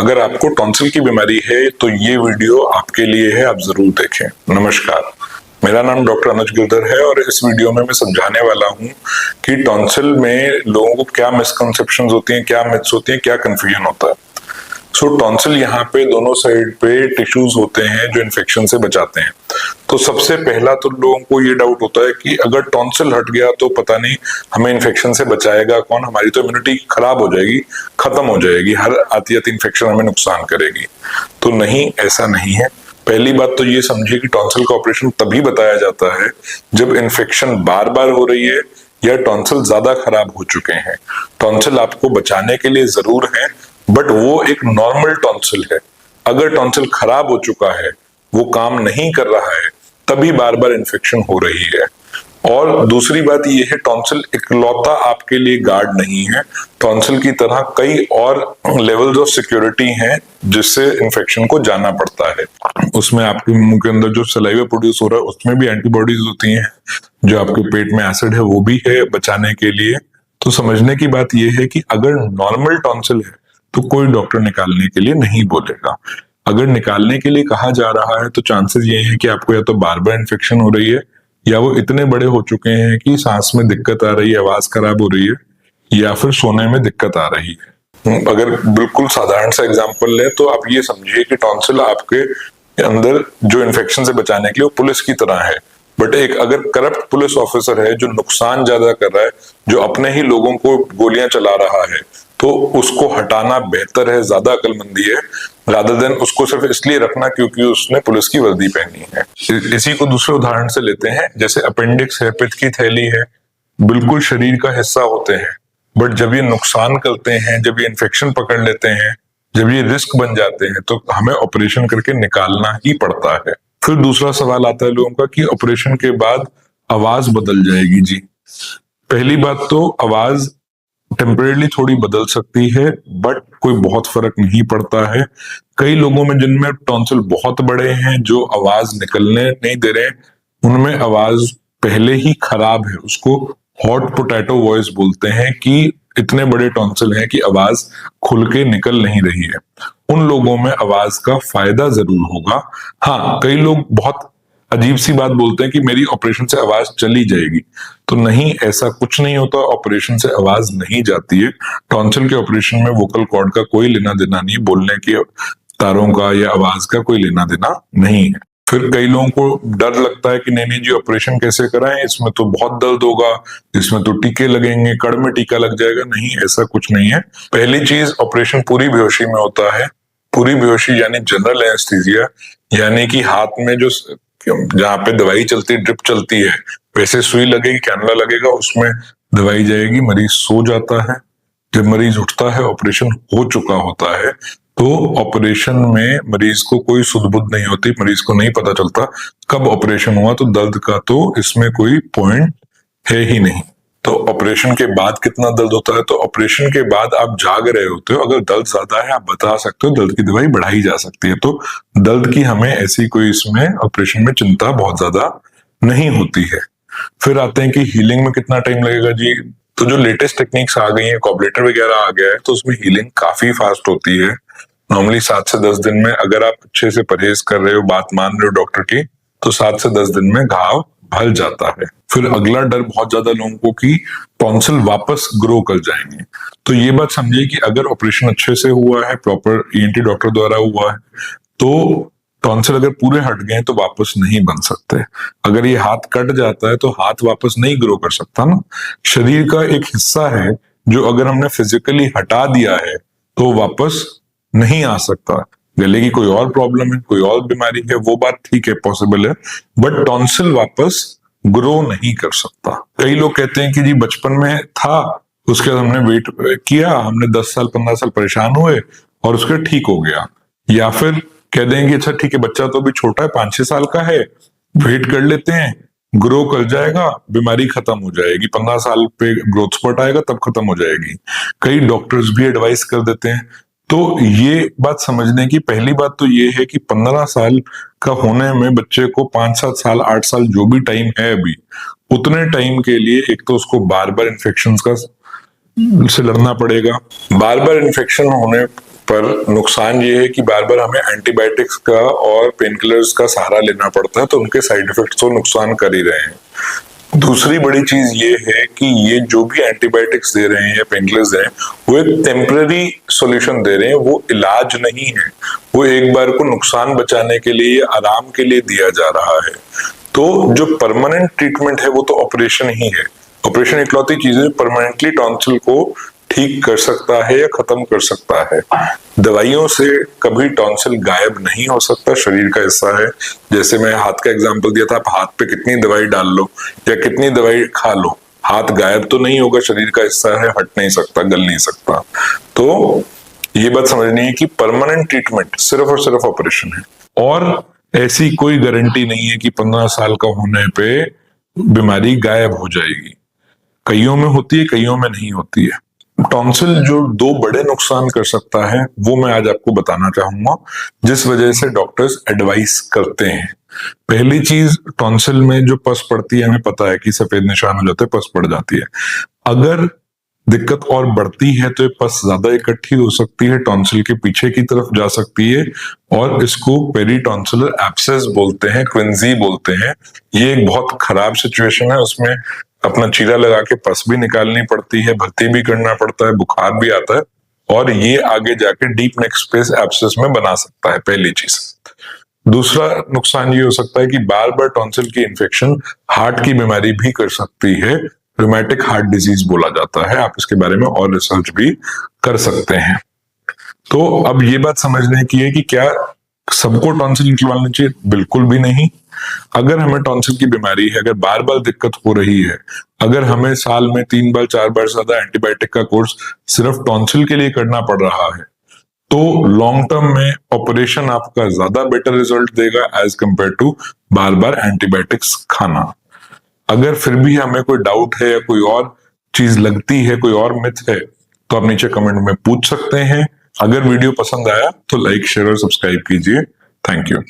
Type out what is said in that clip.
अगर आपको टॉन्सिल की बीमारी है तो ये वीडियो आपके लिए है, आप जरूर देखें। नमस्कार, मेरा नाम डॉक्टर अनुज गिरधर है और इस वीडियो में मैं समझाने वाला हूँ कि टॉन्सिल में लोगों को क्या मिसकंसेप्शंस होती हैं, क्या मिथ्स होती हैं, क्या कंफ्यूजन होता है। टॉन्सिल यहाँ पे दोनों साइड पे टिश्यूज होते हैं जो इन्फेक्शन से बचाते हैं। तो सबसे पहला तो लोगों को ये डाउट होता है कि अगर टॉन्सिल हट गया तो पता नहीं हमें इन्फेक्शन से बचाएगा कौन, हमारी तो इम्यूनिटी खराब हो जाएगी, खत्म हो जाएगी, हर आती इन्फेक्शन हमें नुकसान करेगी। तो नहीं, ऐसा नहीं है। पहली बात तो ये समझिए कि टॉन्सिल का ऑपरेशन तभी बताया जाता है जब इन्फेक्शन बार बार हो रही है या टॉन्सिल ज्यादा खराब हो चुके हैं। टॉन्सिल आपको बचाने के लिए जरूर है, बट वो एक नॉर्मल टॉन्सिल है। अगर टॉन्सिल खराब हो चुका है, वो काम नहीं कर रहा है, तभी बार बार इन्फेक्शन हो रही है। और दूसरी बात ये है, टॉन्सिल इकलौता आपके लिए गार्ड नहीं है। टॉन्सिल की तरह कई और लेवल्स ऑफ सिक्योरिटी हैं जिससे इन्फेक्शन को जाना पड़ता है। उसमें आपके मुंह के अंदर जो सलाइवा प्रोड्यूस हो रहा है उसमें भी एंटीबॉडीज होती हैं, जो आपके पेट में एसिड है वो भी है बचाने के लिए। तो समझने की बात यह है कि अगर नॉर्मल टॉन्सिल है तो कोई डॉक्टर निकालने के लिए नहीं बोलेगा। अगर निकालने के लिए कहा जा रहा है तो चांसेस ये हैं कि आपको या तो बार बार इन्फेक्शन हो रही है या वो इतने बड़े हो चुके हैं कि सांस में दिक्कत आ रही है, आवाज खराब हो रही है, या फिर सोने में दिक्कत आ रही है। अगर बिल्कुल साधारण सा एग्जांपल ले तो आप ये समझिए कि टॉन्सिल आपके अंदर जो इन्फेक्शन से बचाने के लिए वो पुलिस की तरह है। बट एक अगर करप्ट पुलिस ऑफिसर है जो नुकसान ज्यादा कर रहा है, जो अपने ही लोगों को गोलियां चला रहा है, तो उसको हटाना बेहतर है, ज्यादा अक्लमंदी है, रादर देन उसको सिर्फ इसलिए रखना क्योंकि उसने पुलिस की वर्दी पहनी है। इसी को दूसरे उदाहरण से लेते हैं, जैसे अपेंडिक्स है, पित्त की थैली है, बिल्कुल शरीर का हिस्सा होते हैं, बट जब ये नुकसान करते हैं, जब ये इन्फेक्शन पकड़ लेते हैं, जब ये रिस्क बन जाते हैं, तो हमें ऑपरेशन करके निकालना ही पड़ता है। फिर दूसरा सवाल आता है लोगों का कि ऑपरेशन के बाद आवाज बदल जाएगी। जी, पहली बात तो आवाज टेम्परेली थोड़ी बदल सकती है, बट कोई बहुत फर्क नहीं पड़ता है। कई लोगों में जिनमें टॉन्सिल बहुत बड़े हैं, जो आवाज निकलने नहीं दे रहे, उनमें आवाज पहले ही खराब है। उसको हॉट पोटैटो वॉइस बोलते हैं कि इतने बड़े टॉन्सिल हैं कि आवाज खुल के निकल नहीं रही है। उन लोगों में आवाज का फायदा जरूर होगा। हाँ, कई लोग बहुत अजीब सी बात बोलते हैं कि मेरी ऑपरेशन से आवाज चली जाएगी। तो नहीं, ऐसा कुछ नहीं होता। ऑपरेशन से आवाज नहीं जाती है। टॉन्सिल के ऑपरेशन में वोकल कॉर्ड का कोई लेना देना नहीं, बोलने के तारों का या आवाज का कोई लेना देना नहीं है। फिर कई लोगों को डर लगता है कि नहीं जी ऑपरेशन कैसे कराएं, इसमें तो बहुत दर्द होगा, इसमें तो टीके लगेंगे, कड़ में टीका लग जाएगा। नहीं, ऐसा कुछ नहीं है। पहली चीज, ऑपरेशन पूरी बेहोशी में होता है। पूरी बेहोशी यानी जनरल एनेस्थीसिया, यानी कि हाथ में जो जहाँ पे दवाई चलती है, ड्रिप चलती है, वैसे सुई लगेगी, कैनुला लगेगा, उसमें दवाई जाएगी, मरीज सो जाता है। जब मरीज उठता है ऑपरेशन हो चुका होता है, तो ऑपरेशन में मरीज को कोई सुध बुध नहीं होती, मरीज को नहीं पता चलता कब ऑपरेशन हुआ। तो दर्द का तो इसमें कोई पॉइंट है ही नहीं। तो ऑपरेशन के बाद कितना दर्द होता है, तो ऑपरेशन के बाद आप जाग रहे होते हो, अगर दर्द ज्यादा है आप बता सकते हो, दर्द की दवाई बढ़ाई जा सकती है। तो दर्द की हमें ऐसी कोई इसमें ऑपरेशन में चिंता बहुत ज्यादा नहीं होती है। फिर आते हैं कि हीलिंग में कितना टाइम लगेगा। जी, तो जो लेटेस्ट टेक्निक्स आ गई है, कॉबलेटर वगैरह आ गया है, तो उसमें हीलिंग काफी फास्ट होती है। नॉर्मली 7 से 10 दिन में, अगर आप अच्छे से परहेज कर रहे हो, बात मान रहे हो डॉक्टर की, तो 7 से 10 दिन में घाव भर जाता है। फिर अगला डर बहुत ज्यादा लोगों को कि टॉन्सिल वापस ग्रो कर जाएंगे। तो ये बात समझिए कि अगर ऑपरेशन अच्छे से हुआ है, प्रॉपर ईएनटी डॉक्टर द्वारा हुआ है, तो टॉन्सिल अगर पूरे हट गए तो वापस नहीं बन सकते। अगर ये हाथ कट जाता है तो हाथ वापस नहीं ग्रो कर सकता ना। शरीर का एक हिस्सा है जो अगर हमने फिजिकली हटा दिया है तो वापस नहीं आ सकता। गले की कोई और प्रॉब्लम है, कोई और बीमारी है, वो बात ठीक है, पॉसिबल है, बट टॉन्सिल वापस ग्रो नहीं कर सकता। कई लोग कहते हैं कि जी बचपन में था, उसके बाद हमने वेट किया, हमने 10 साल 15 साल परेशान हुए और उसके ठीक हो गया। या फिर कह देंगे अच्छा ठीक है, बच्चा तो अभी छोटा है, 5-6 साल का है, वेट कर लेते हैं, ग्रो कर जाएगा, बीमारी खत्म हो जाएगी, 15 साल पे ग्रोथ स्पॉट आएगा तब खत्म हो जाएगी। कई डॉक्टर्स भी एडवाइस कर देते हैं। तो ये बात समझने की पहली बात तो ये है कि 15 साल का होने में बच्चे को 5-7 साल 8 साल जो भी टाइम है अभी, उतने टाइम के लिए एक तो उसको बार बार इन्फेक्शन से लड़ना पड़ेगा। बार बार इन्फेक्शन होने पर नुकसान ये है कि बार बार हमें एंटीबायोटिक्स का और पेन किलर्स का सहारा लेना पड़ता है, तो उनके साइड इफेक्ट्स तो नुकसान कर ही रहे हैं। दूसरी बड़ी चीज ये है कि ये जो भी एंटीबायोटिक्स दे रहे हैं या पेन किलर्स दे रहे हैं, वो एक टेम्पररी सॉल्यूशन दे रहे हैं, वो इलाज नहीं है। वो एक बार को नुकसान बचाने के लिए, आराम के लिए दिया जा रहा है। तो जो परमानेंट ट्रीटमेंट है वो तो ऑपरेशन ही है। ऑपरेशन इकलौती चीज है परमानेंटली टॉन्सिल को ठीक कर सकता है या खत्म कर सकता है। दवाइयों से कभी टॉन्सिल गायब नहीं हो सकता, शरीर का हिस्सा है। जैसे मैं हाथ का एग्जांपल दिया था, आप हाथ पे कितनी दवाई डाल लो या कितनी दवाई खा लो, हाथ गायब तो नहीं होगा, शरीर का हिस्सा है, हट नहीं सकता, गल नहीं सकता। तो ये बात समझनी है कि परमानेंट ट्रीटमेंट सिर्फ और सिर्फ ऑपरेशन है, और ऐसी कोई गारंटी नहीं है कि 15 साल का होने पे बीमारी गायब हो जाएगी। कईयों में होती है, कईयों में नहीं होती है। टॉन्सिल जो दो बड़े नुकसान कर सकता है वो मैं आज आपको बताना चाहूंगा, जिस वजह से डॉक्टर्स एडवाइस करते हैं। पहली चीज, टॉन्सिल में जो पस पड़ती है, हमें पता है कि सफेद निशान हो जाते हैं, पस पड़ जाती है। अगर दिक्कत और बढ़ती है तो ये पस ज्यादा इकट्ठी हो सकती है, टॉन्सिल के पीछे की तरफ जा सकती है, और इसको पेरीटॉन्सिलर एब्सेस बोलते हैं, क्विंजी बोलते हैं। ये एक बहुत खराब सिचुएशन है, उसमें अपना चीरा लगा के पस भी निकालनी पड़ती है, भर्ती भी करना पड़ता है, बुखार भी आता है, और ये आगे जाके डीप नेक स्पेस एब्सेस में बना सकता है, पहली चीज। दूसरा नुकसान ये हो सकता है कि बार बार टॉन्सिल की इन्फेक्शन हार्ट की बीमारी भी कर सकती है, रूमेटिक हार्ट डिजीज बोला जाता है। आप इसके बारे में और रिसर्च भी कर सकते हैं। तो अब ये बात समझने की है कि क्या सबको टॉन्सिल निकलवाना चाहिए? बिल्कुल भी नहीं। अगर हमें टॉन्सिल की बीमारी है, अगर बार बार दिक्कत हो रही है, अगर हमें साल में 3 बार 4 बार ज्यादा एंटीबायोटिक का कोर्स सिर्फ टॉन्सिल के लिए करना पड़ रहा है, तो लॉन्ग टर्म में ऑपरेशन आपका ज्यादा बेटर रिजल्ट देगा एज कंपेयर टू बार बार एंटीबायोटिक्स खाना। अगर फिर भी हमें कोई डाउट है या कोई और चीज लगती है, कोई और मिथ है, तो आप नीचे कमेंट में पूछ सकते हैं। अगर वीडियो पसंद आया तो लाइक, शेयर और सब्सक्राइब कीजिए। Thank you.